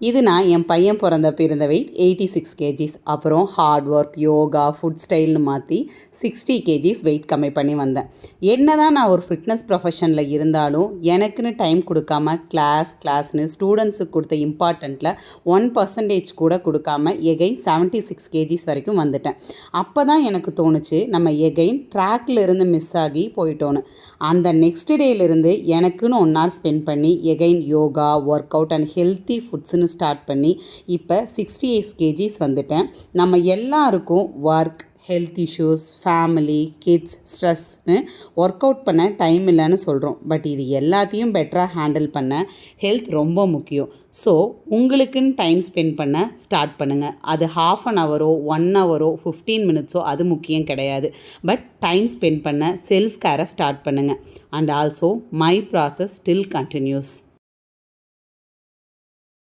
இது நான் என் பையன் பிறந்தப்ப இருந்த வெயிட் 86 கேஜிஸ். அப்புறம் ஹார்ட் ஒர்க், யோகா, ஃபுட் ஸ்டைல்னு மாற்றி 60 கேஜிஸ் வெயிட் கம்மி பண்ணி வந்தேன். என்ன தான் நான் ஒரு ஃபிட்னஸ் ப்ரொஃபஷனில் இருந்தாலும் எனக்குன்னு டைம் கொடுக்காம கிளாஸ்னு ஸ்டூடெண்ட்ஸுக்கு கொடுத்த இம்பார்ட்டண்ட்டில் 1% கூட கொடுக்காம எகைன் 76 கேஜிஸ் வரைக்கும் வந்துட்டேன். அப்போ தான் எனக்கு தோணுச்சு நம்ம எகைன் ட்ராக்கில் இருந்து மிஸ் ஆகி போயிட்டோன்னு. அந்த நெக்ஸ்ட் டேலேருந்து எனக்குன்னு 1 hour ஸ்பெண்ட் பண்ணி again yoga, work out and healthy ஃபுட்ஸ்னு ஸ்டார்ட் பண்ணி இப்போ 68 கேஜிஸ் வந்துட்டேன். நம்ம எல்லாருக்கும் work, health issues, family, kids, ஸ்ட்ரெஸ்னு ஒர்க் அவுட் பண்ண டைம் இல்லைன்னு சொல்கிறோம். பட் இது எல்லாத்தையும் பெட்டராக ஹேண்டில் பண்ண ஹெல்த் ரொம்ப முக்கியம். ஸோ உங்களுக்குன்னு டைம் ஸ்பெண்ட் பண்ண ஸ்டார்ட் பண்ணுங்கள். அது 1/2 hour 1 hour 15 minutes அது முக்கியம் கிடையாது. பட் டைம் ஸ்பெண்ட் பண்ண செல்ஃப் கேரை ஸ்டார்ட் பண்ணுங்கள். And also my process still continuous.